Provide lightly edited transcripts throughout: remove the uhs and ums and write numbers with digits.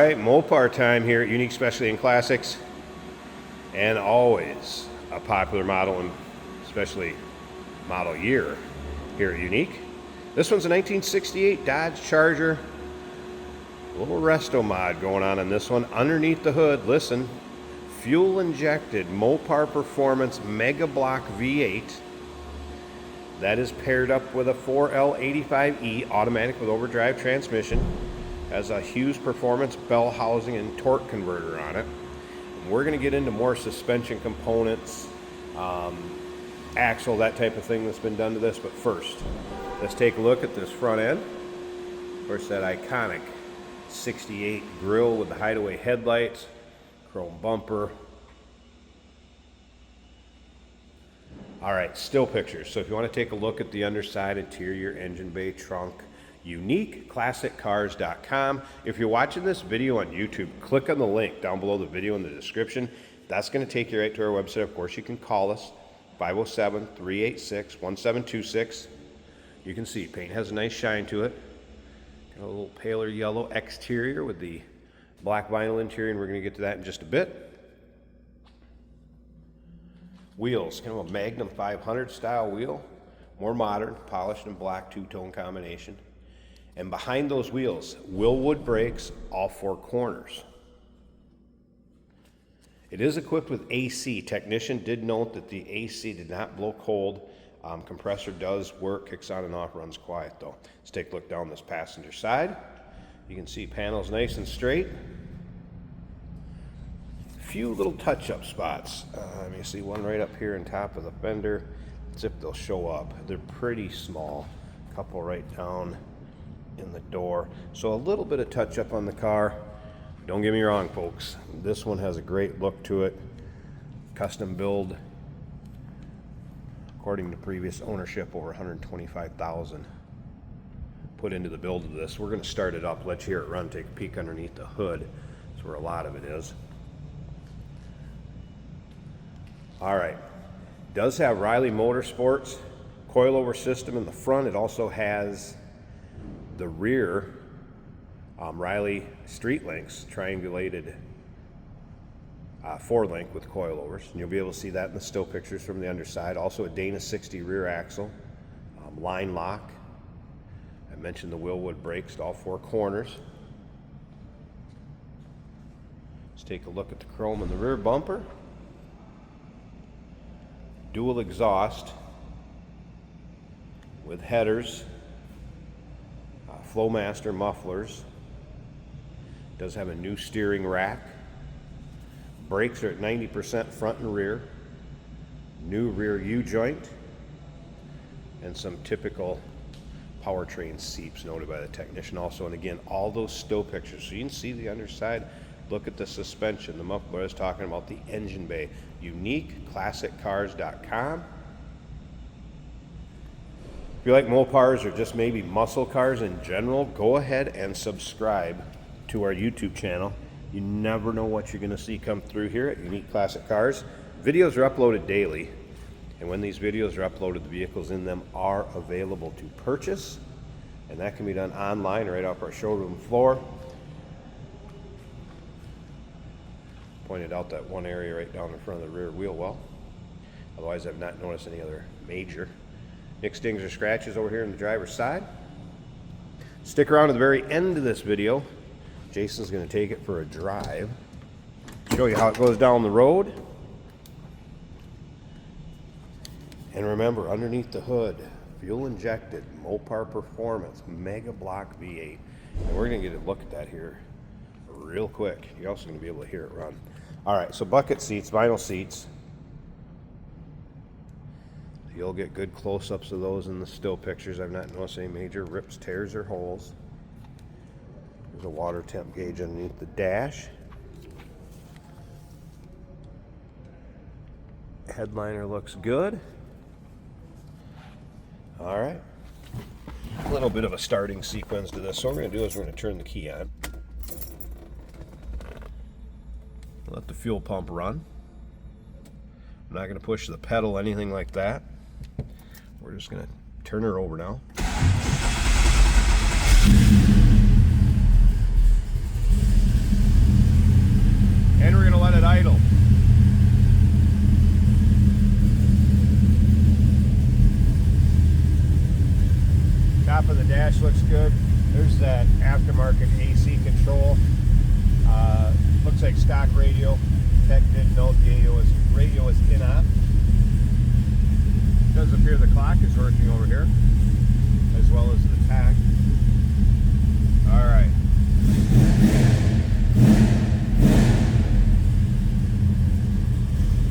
right, Mopar time here at Unique Specialty and Classics. And always a popular model, and especially model year here at Unique. This one's a 1968 Dodge Charger. A little Restomod going on in this one. Underneath the hood, listen, fuel injected Mopar Performance Mega Block V8. That is paired up with a 4L85E automatic with overdrive transmission. Has a Hughes Performance bell housing and torque converter on it. And we're going to get into more suspension components, axle, that type of thing that's been done to this. But first, let's take a look at this front end. Of course, that iconic 68 grille with the hideaway headlights, chrome bumper. All right, still pictures. So if you want to take a look at the underside, interior, engine bay, trunk, uniqueclassiccars.com. If you're watching this video on YouTube, click on the link down below the video in the description. That's going to take you right to our website. Of course, you can call us, 507-386-1726. You can see paint has a nice shine to it. Got a little paler yellow exterior with the black vinyl interior, and we're going to get to that in just a bit. Wheels, kind of a Magnum 500 style wheel, more modern, polished and black two-tone combination. And behind those wheels, Willwood brakes, all four corners. It is equipped with AC. Technician did note that the AC did not blow cold. Compressor does work, kicks on and off, runs quiet though. Let's take a look down this passenger side. You can see panels nice and straight. Few little touch-up spots. Let me see one right up here on top of the fender. Let's see if they'll show up. They're pretty small. A couple right down in the door. So a little bit of touch-up on the car. Don't get me wrong, folks. This one has a great look to it. Custom build. According to previous ownership, over 125,000 put into the build of this. We're going to start it up, let you hear it run, take a peek underneath the hood. That's where a lot of it is. All right, does have Riley Motorsports coilover system in the front. It also has the rear Riley Street Links triangulated 4-link with coilovers, and you'll be able to see that in the still pictures from the underside. Also a Dana 60 rear axle, line lock. I mentioned the Willwood brakes to all four corners. Let's take a look at the chrome in the rear bumper. Dual exhaust with headers, Flowmaster mufflers. Does have a new steering rack. Brakes are at 90% front and rear. New rear U-joint. And some typical powertrain seeps noted by the technician also. And again, all those still pictures. So you can see the underside. Look at the suspension. The muffler is talking about the engine bay. UniqueClassicCars.com. If you like Mopars or just maybe muscle cars in general, go ahead and subscribe to our YouTube channel. You never know what you're going to see come through here at Unique Classic Cars. Videos are uploaded daily, and when these videos are uploaded, the vehicles in them are available to purchase, and that can be done online right off our showroom floor. Pointed out that one area right down in front of the rear wheel well. Otherwise, I've not noticed any other major nicks, dings, or scratches over here on the driver's side. Stick around to the very end of this video. Jason's going to take it for a drive, show you how it goes down the road. And remember, underneath the hood, fuel injected Mopar Performance Mega Block V8. And we're going to get a look at that here real quick. You're also going to be able to hear it run. All right, so bucket seats, vinyl seats. You'll get good close-ups of those in the still pictures. I've not noticed any major rips, tears, or holes. There's a water temp gauge underneath the dash. Headliner looks good. All right. A little bit of a starting sequence to this. So what we're going to do is we're going to turn the key on. Let the fuel pump run. I'm not going to push the pedal, anything like that. We're just going to turn her over now. And we're going to let it idle. Top of the dash looks good. There's that aftermarket AC control. Looks like stock radio. Tech did note the radio is in on. It does appear the clock is working over here, as well as the tach. Alright.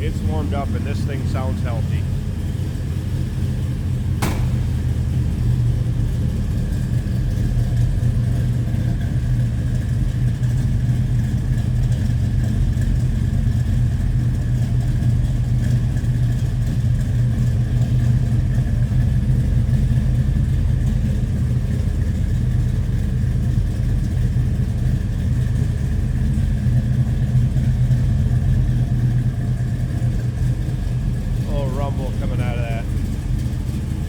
It's warmed up and this thing sounds healthy. Rumble coming out of that.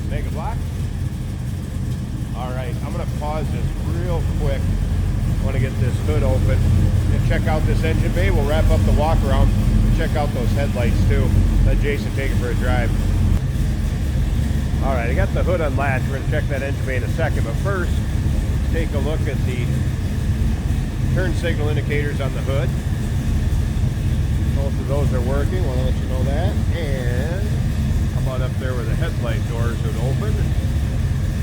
Mega block. Alright, I'm going to pause this real quick. I want to get this hood open and check out this engine bay. We'll wrap up the walk around and check out those headlights too. Let Jason take it for a drive. Alright, I got the hood unlatched. We're going to check that engine bay in a second, but first take a look at the turn signal indicators on the hood. Both of those are working. I want to let you know that. And how about up there where the headlight doors would open?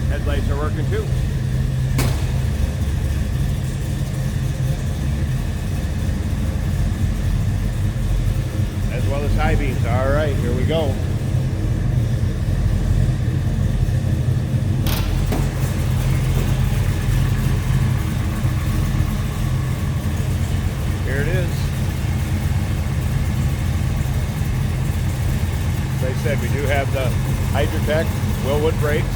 Headlights are working too. As well as high beams. All right, here we go. Here it is. As I said, we do have the Hydrotech Willwood brakes,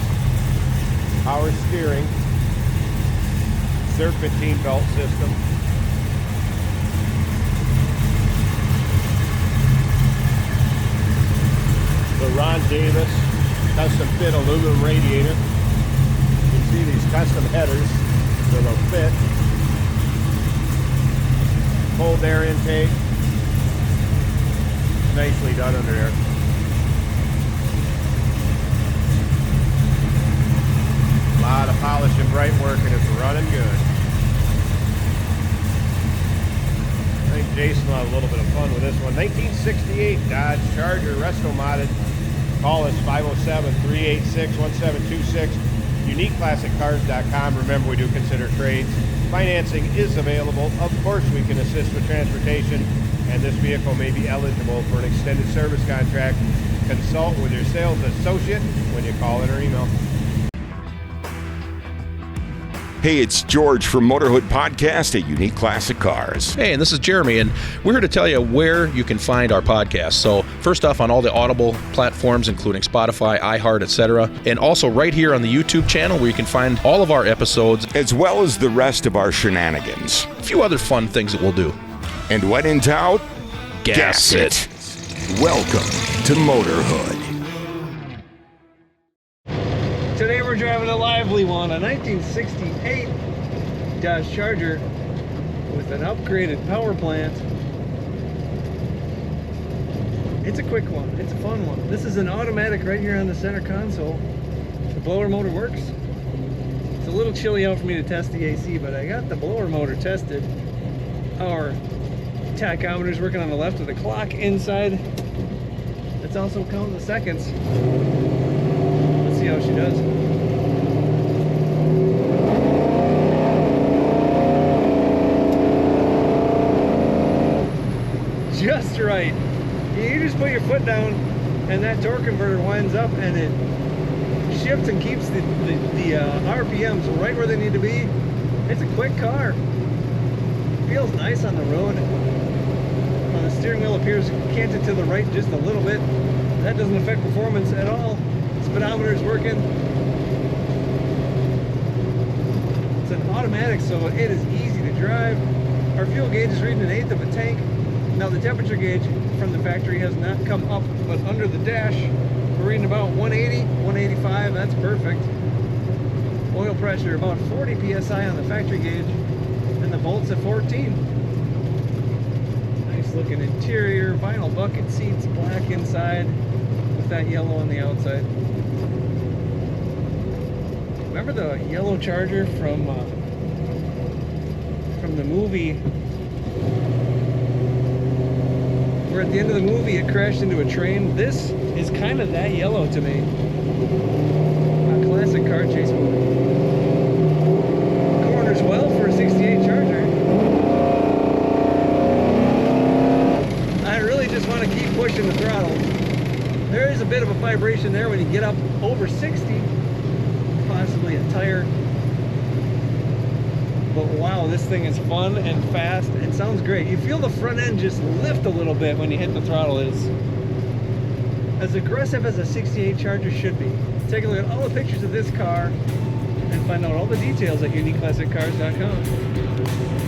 power steering, serpentine belt system, the Ron Davis custom fit aluminum radiator. You can see these custom headers, so they'll fit. Cold air intake, nicely done under there. A lot of polish and bright work, and it's running good. I think Jason will have a little bit of fun with this one. 1968 Dodge Charger Restomod. Call us 507-386-1726. UniqueClassicCars.com. Remember, we do consider trades. Financing is available. Of course, we can assist with transportation, and this vehicle may be eligible for an extended service contract. Consult with your sales associate when you call in or email. Hey, it's George from Motorhood Podcast at Unique Classic Cars. Hey, and this is Jeremy, and we're here to tell you where you can find our podcast. So first off, on all the Audible platforms, including Spotify, iHeart, etc., and also right here on the YouTube channel where you can find all of our episodes, as well as the rest of our shenanigans. A few other fun things that we'll do. And when in doubt, gas it. Welcome to Motorhood. Today we're driving a lively one, a 1968 Dodge Charger with an upgraded power plant. It's a quick one, it's a fun one. This is an automatic right here on the center console. The blower motor works. It's a little chilly out for me to test the AC, but I got the blower motor tested. Our tachometer is working on the left of the clock inside. It's also counting the seconds. Let's see how she does. Just right. You just put your foot down and that torque converter winds up and it shifts and keeps the RPMs right where they need to be. It's a quick car. Feels nice on the road. The steering wheel appears canted to the right just a little bit. That doesn't affect performance at all. Speedometer is working. It's an automatic, so it is easy to drive. Our fuel gauge is reading 1/8 of a tank. Now the temperature gauge from the factory has not come up, but under the dash, we're reading about 180, 185. That's perfect. Oil pressure about 40 psi on the factory gauge, and the volts at 14. looking interior, vinyl bucket seats, black inside with that yellow on the outside. Remember the yellow Charger from the movie, where at the end of the movie it crashed into a train? This is kind of that yellow to me. A classic car chase movie. Corners well for a 68 Charger. I really just want to keep pushing the throttle. There is a bit of a vibration there when you get up over 60, possibly a tire. But wow, this thing is fun and fast and sounds great. You feel the front end just lift a little bit when you hit the throttle. It's as aggressive as a 68 Charger should be. Take a look at all the pictures of this car and find out all the details at uniqueclassiccars.com.